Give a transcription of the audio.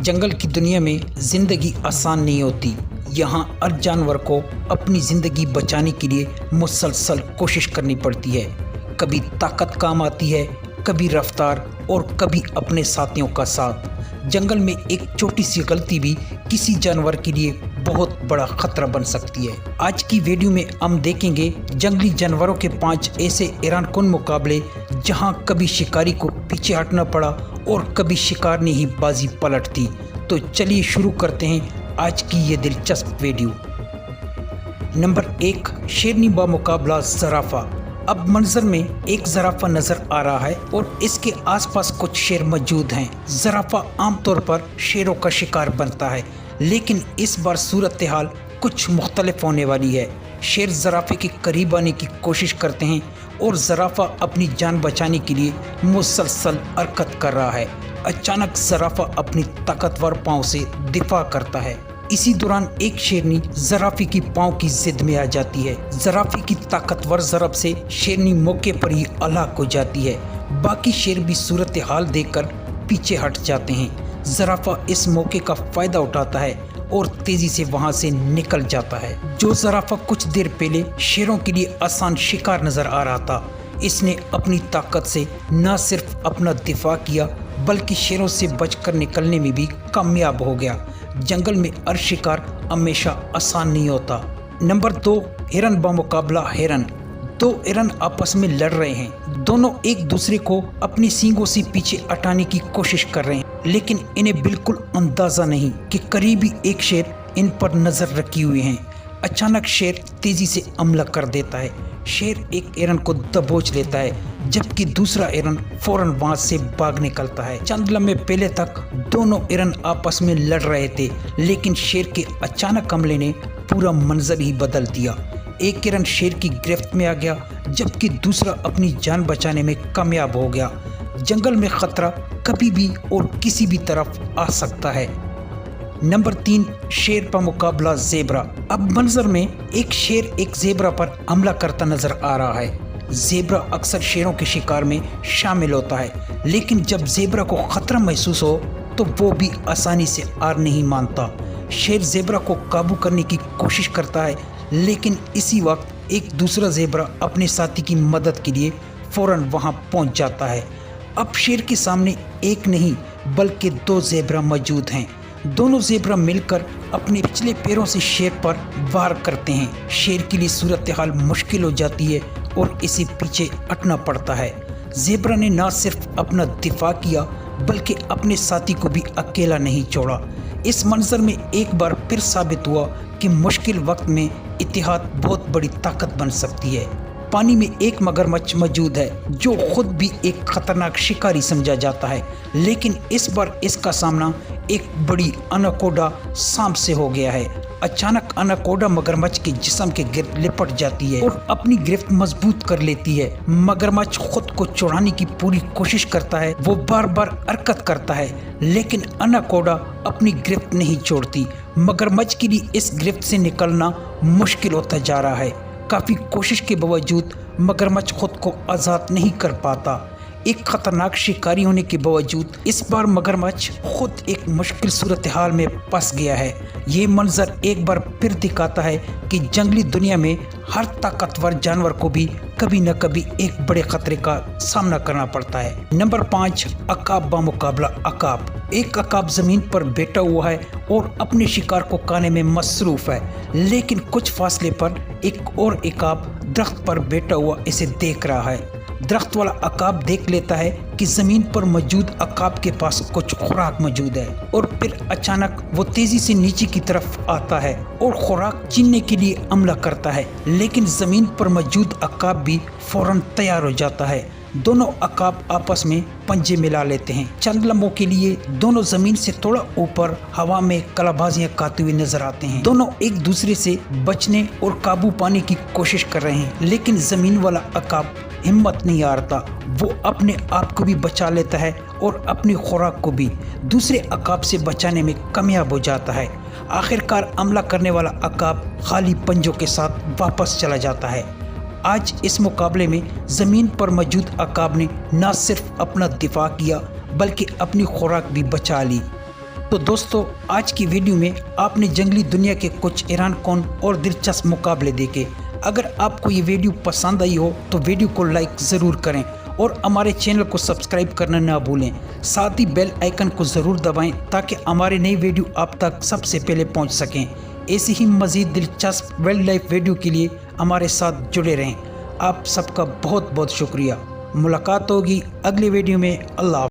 जंगल की दुनिया में ज़िंदगी आसान नहीं होती। यहाँ हर जानवर को अपनी ज़िंदगी बचाने के लिए मुसलसल कोशिश करनी पड़ती है। कभी ताकत काम आती है, कभी रफ्तार और कभी अपने साथियों का साथ। जंगल में एक छोटी सी गलती भी किसी जानवर के लिए बहुत बड़ा खतरा बन सकती है। आज की वीडियो में हम देखेंगे जंगली जानवरों के 5 ऐसे हैरानकुन मुकाबले जहां कभी शिकारी को पीछे हटना पड़ा और कभी शिकार ने ही बाजी पलट दी। तो चलिए शुरू करते हैं आज की ये दिलचस्प वीडियो। नंबर 1, शेरनी बा मुकाबला ज़राफ़ा। अब मंजर में एक ज़राफ़ा नज़र आ रहा है और इसके आसपास कुछ शेर मौजूद हैं। ज़राफ़ा आमतौर पर शेरों का शिकार बनता है, लेकिन इस बार सूरत हाल कुछ मुख्तलिफ होने वाली है। शेर ज़राफ़े के करीब आने की कोशिश करते हैं और ज़राफ़ा अपनी जान बचाने के लिए मुसलसल हरकत कर रहा है। अचानक ज़राफ़ा अपनी ताकतवर पाँव से दिफा करता है। इसी दौरान एक शेरनी ज़राफ़े की पाँव की जिद में आ जाती है। ज़राफ़े की ताकतवर ज़रब से शेरनी मौके पर ही हलाक हो जाती है। बाकी शेर भी सूरत हाल देखकर पीछे हट जाते हैं। ज़राफ़ा इस मौके का फ़ायदा उठाता है और तेज़ी से वहाँ से निकल जाता है। जो ज़राफ़ा कुछ देर पहले शेरों के लिए आसान शिकार नज़र आ रहा था, इसने अपनी ताकत से न सिर्फ अपना दिफा किया बल्कि शेरों से बचकर निकलने में भी कामयाब हो गया। जंगल में हर शिकार हमेशा आसान नहीं होता। नंबर 2, हिरन बा मुकाबला हिरन। 2 हिरन आपस में लड़ रहे हैं। दोनों एक दूसरे को अपनी सींगों से पीछे हटाने की कोशिश कर रहे हैं, लेकिन इन्हें बिल्कुल अंदाजा नहीं कि करीबी एक शेर इन पर नजर रखी हुई है। अचानक शेर तेजी से हमला कर देता है। शेर एक हिरन को दबोच लेता है, जबकि दूसरा हिरन फौरन वहां से भाग निकलता है। चंद लम्हे पहले तक दोनों हिरन आपस में लड़ रहे थे, लेकिन शेर के अचानक हमले ने पूरा मंजर ही बदल दिया। एक हिरन शेर की गिरफ्त में आ गया, जबकि दूसरा अपनी जान बचाने में कामयाब हो गया। जंगल में खतरा कभी भी और किसी भी तरफ आ सकता है। नंबर 3, शेर का मुकाबला ज़ेबरा। अब मंजर में एक शेर एक ज़ेबरा पर हमला करता नजर आ रहा है। ज़ेबरा अक्सर शेरों के शिकार में शामिल होता है, लेकिन जब ज़ेबरा को खतरा महसूस हो तो वो भी आसानी से हार नहीं मानता। शेर ज़ेबरा को काबू करने की कोशिश करता है, लेकिन इसी वक्त एक दूसरा ज़ेबरा अपने साथी की मदद के लिए फौरन वहां पहुंच जाता है। अब शेर के सामने एक नहीं बल्कि 2 ज़ेबरा मौजूद हैं। दोनों ज़ेबरा मिलकर अपने पिछले पैरों से शेर पर वार करते हैं। शेर के लिए सूरत हाल मुश्किल हो जाती है और इसे पीछे हटना पड़ता है। ज़ेबरा ने न सिर्फ अपना दिफा किया बल्कि अपने साथी को भी अकेला नहीं छोड़ा। इस मंजर में एक बार फिर साबित हुआ कि मुश्किल वक्त में इत्तेहाद बहुत बड़ी ताकत बन सकती है। पानी में एक मगरमच्छ मौजूद है जो खुद भी एक खतरनाक शिकारी समझा जाता है, लेकिन इस बार इसका सामना एक बड़ी अनाकोडा सांप से हो गया है। अचानक अनाकोडा मगरमच्छ के जिस्म के गिर्द लिपट जाती है और अपनी गिरफ्त मजबूत कर लेती है। मगरमच्छ खुद को छुड़ाने की पूरी कोशिश करता है, वो बार बार हरकत करता है, लेकिन अनाकोडा अपनी गिरफ्त नहीं छोड़ती। मगरमच्छ के लिए इस गिरफ्त से निकलना मुश्किल होता जा रहा है। काफ़ी कोशिश के बावजूद मगरमच्छ खुद को आज़ाद नहीं कर पाता। एक खतरनाक शिकारी होने के बावजूद इस बार मगरमच्छ खुद एक मुश्किल सूरत हाल में फंस गया है। ये मंजर एक बार फिर दिखाता है कि जंगली दुनिया में हर ताकतवर जानवर को भी कभी न कभी एक बड़े खतरे का सामना करना पड़ता है। नंबर 5, अकाब बा मुकाबला अकाब। एक अकाब जमीन पर बैठा हुआ है और अपने शिकार को खाने में मसरूफ है, लेकिन कुछ फासले पर एक और अकाब दरख्त पर बैठा हुआ इसे देख रहा है। दरख्त वाला अकाब देख लेता है कि ज़मीन पर मौजूद अकाब के पास कुछ खुराक मौजूद है और फिर अचानक वो तेज़ी से नीचे की तरफ आता है और खुराक छीनने के लिए हमला करता है, लेकिन ज़मीन पर मौजूद अकाब भी फौरन तैयार हो जाता है। दोनों अकाब आपस में पंजे मिला लेते हैं। चंद लम्हों के लिए दोनों जमीन से थोड़ा ऊपर हवा में कलाबाजियां खाते हुए नजर आते हैं। दोनों एक दूसरे से बचने और काबू पाने की कोशिश कर रहे हैं, लेकिन जमीन वाला अकाब हिम्मत नहीं हारता। वो अपने आप को भी बचा लेता है और अपनी खुराक को भी दूसरे अकाब से बचाने में कामयाब हो जाता है। आखिरकार हमला करने वाला अकाब खाली पंजों के साथ वापस चला जाता है। आज इस मुकाबले में ज़मीन पर मौजूद अकाब ने न सिर्फ अपना दिफा किया बल्कि अपनी खुराक भी बचा ली। تو دوستو آج کی ویڈیو میں آپ نے جنگلی دنیا کے کچھ حیران کن اور دلچسپ مقابلے دیکھے۔ اگر آپ کو یہ ویڈیو پسند آئی ہو تو ویڈیو کو لائک ضرور کریں اور ہمارے چینل کو سبسکرائب کرنا نہ بھولیں، ساتھ ہی بیل آئیکن کو ضرور دبائیں تاکہ ہمارے نئی ویڈیو آپ تک سب سے پہلے پہنچ سکیں۔ ایسی ہی مزید دلچسپ وائلڈ لائف ویڈیو کے لیے ہمارے ساتھ جڑے رہیں۔ آپ سب کا بہت بہت شکریہ۔ ملاقات ہوگی اگلی ویڈیو میں۔ اللہ حافظ۔